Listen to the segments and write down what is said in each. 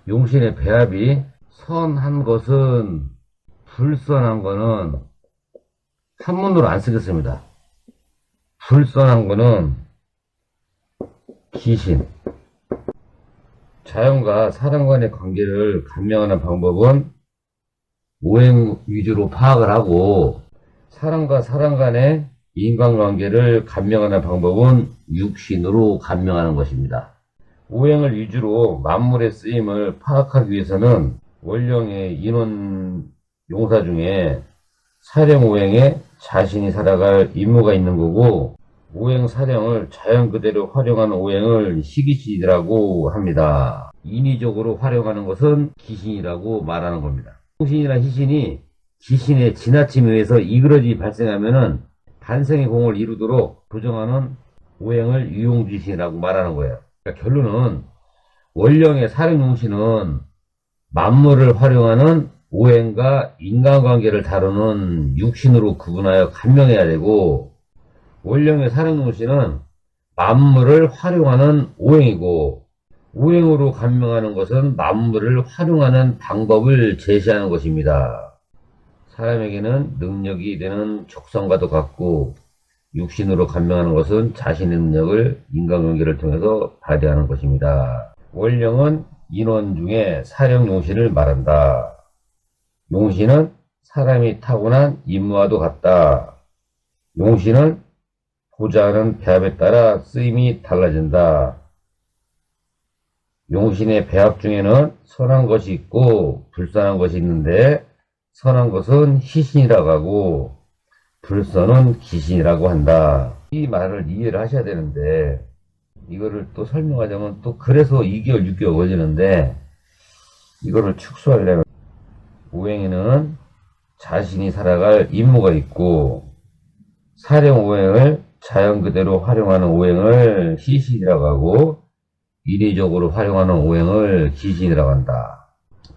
용신의 배합이 선한 것은 불선한 거는 산문으로 안 쓰겠습니다. 불선한 거는 귀신. 자연과 사람 간의 관계를 감명하는 방법은 오행 위주로 파악을 하고, 사람과 사람 간의 인간관계를 감명하는 방법은 육신으로 감명하는 것입니다. 오행을 위주로 만물의 쓰임을 파악하기 위해서는 원령의 인원 용사 중에 사령 오행에 자신이 살아갈 임무가 있는 거고, 오행 사령을 자연 그대로 활용하는 오행을 시기신이라고 합니다. 인위적으로 활용하는 것은 기신이라고 말하는 겁니다. 홍신이나 희신이 기신의 지나침에 의해서 이그러지 발생하면은 반생의 공을 이루도록 조정하는 오행을 유용지신이라고 말하는 거예요. 그러니까 결론은 원령의 사령용신은 만물을 활용하는 오행과 인간관계를 다루는 육신으로 구분하여 감명해야 되고, 원령의 사령용신은 만물을 활용하는 오행이고, 오행으로 감명하는 것은 만물을 활용하는 방법을 제시하는 것입니다. 사람에게는 능력이 되는 족성과도 같고, 육신으로 감명하는 것은 자신의 능력을 인간관계를 통해서 발휘하는 것입니다. 원령은 인원 중에 사령용신을 말한다. 용신은 사람이 타고난 임무와도 같다. 용신은 보자하는 배합에 따라 쓰임이 달라진다. 용신의 배합 중에는 선한 것이 있고 불선한 것이 있는데, 선한 것은 희신이라고 하고 불선은 기신이라고 한다. 이 말을 이해를 하셔야 되는데, 이거를 또 설명하자면 또 그래서 2개월 6개월 걸리는데, 이거를 축소하려면 오행에는 자신이 살아갈 임무가 있고, 사령 오행을 자연 그대로 활용하는 오행을 희신이라고 하고, 인위적으로 활용하는 오행을 기신이라고 한다.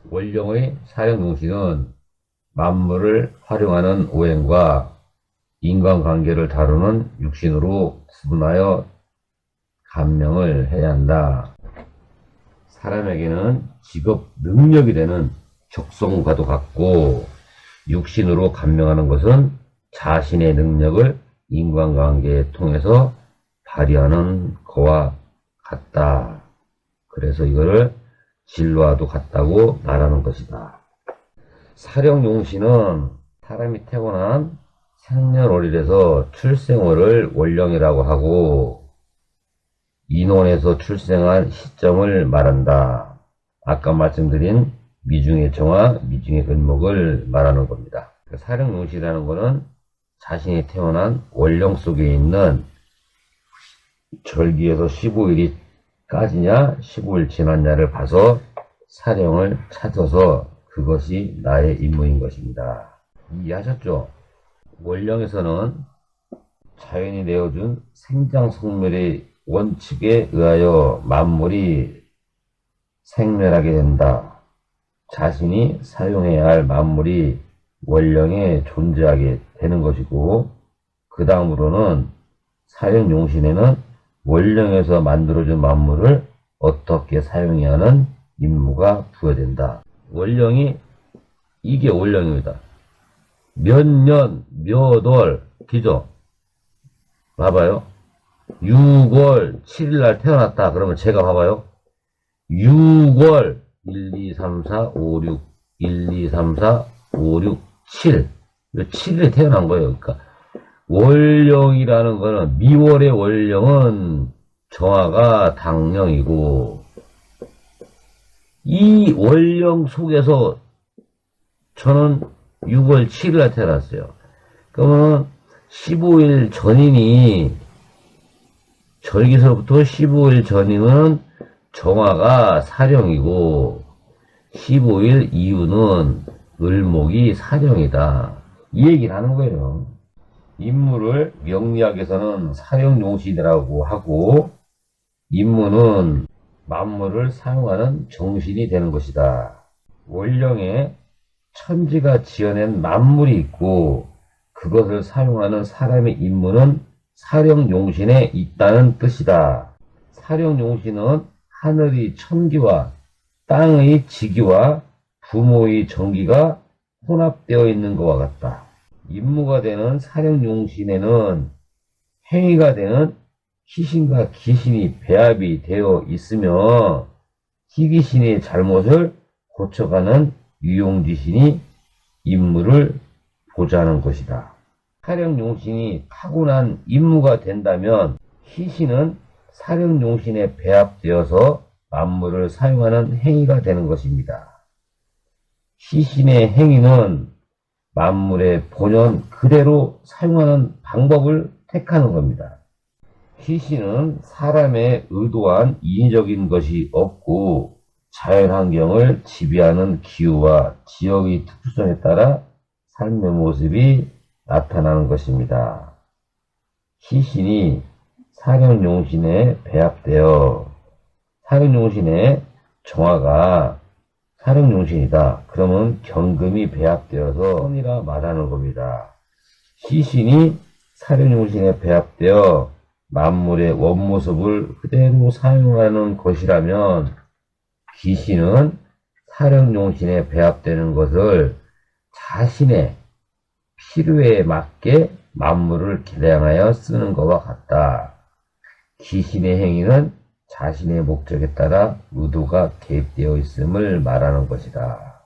원령의 사령용신은 만물을 활용하는 오행과 인간관계를 다루는 육신으로 구분하여 감명을 해야 한다. 사람에게는 직업 능력이 되는 족성과도 같고, 육신으로 감명하는 것은 자신의 능력을 인간관계에 통해서 발휘하는 거와 같다. 그래서 이거를 진로와도 같다고 말하는 것이다. 사령용신은 사람이 태어난 생년월일에서 출생월을 원령이라고 하고, 인원에서 출생한 시점을 말한다. 아까 말씀드린 미중의 정화, 미중의 근목을 말하는 겁니다. 사령용신이라는 것은 자신이 태어난 원령 속에 있는 절기에서 15일이까지냐 15일 지났냐를 봐서 사령을 찾아서 그것이 나의 임무인 것입니다. 이해하셨죠? 원령에서는 자연이 내어준 생장성멸의 원칙에 의하여 만물이 생멸하게 된다. 자신이 사용해야 할 만물이 원령에 존재하게 되는 것이고, 그 다음으로는 사령용신에는 원령에서 만들어진 만물을 어떻게 사용해야 하는 임무가 부여된다. 원령이 이게 원령입니다. 몇 년, 몇 월, 기죠? 봐봐요. 6월 7일날 태어났다. 그러면 제가 봐봐요. 6월 1, 2, 3, 4, 5, 6, 1, 2, 3, 4, 5, 6, 7. 7일에 태어난 거예요. 그러니까 월령이라는 거는, 미월의 월령은 정화가 당령이고, 이 월령 속에서 저는 6월 7일에 태어났어요. 그러면 15일 전이니, 절기서부터 15일 전이면 정화가 사령이고, 15일 이후는 을목이 사령이다. 이 얘기를 하는 거예요. 임무를 명리학에서는 사령용신이라고 하고, 임무는 만물을 사용하는 정신이 되는 것이다. 원령에 천지가 지어낸 만물이 있고, 그것을 사용하는 사람의 임무는 사령용신에 있다는 뜻이다. 사령용신은 하늘이 천기와 땅의 지기와 부모의 정기가 혼합되어 있는 것과 같다. 임무가 되는 사령용신에는 행위가 되는 희신과 기신이 배합이 되어 있으며 희귀신의 잘못을 고쳐가는 유용지신이 임무를 보좌하는 것이다. 사령용신이 타고난 임무가 된다면 희신은 사령용신에 배합되어서 만물을 사용하는 행위가 되는 것입니다. 희신의 행위는 만물의 본연 그대로 사용하는 방법을 택하는 겁니다. 희신은 사람의 의도한 인위적인 것이 없고 자연환경을 지배하는 기후와 지역의 특수성에 따라 삶의 모습이 나타나는 것입니다. 희신이 사령용신에 배합되어 사령용신의 정화가 사령용신이다. 그러면 경금이 배합되어서 선이라 말하는 겁니다. 희신이 사령용신에 배합되어 만물의 원모습을 그대로 사용하는 것이라면 기신은 사령용신에 배합되는 것을 자신의 필요에 맞게 만물을 개량하여 쓰는 것과 같다. 기신의 행위는 자신의 목적에 따라 의도가 개입되어 있음을 말하는 것이다.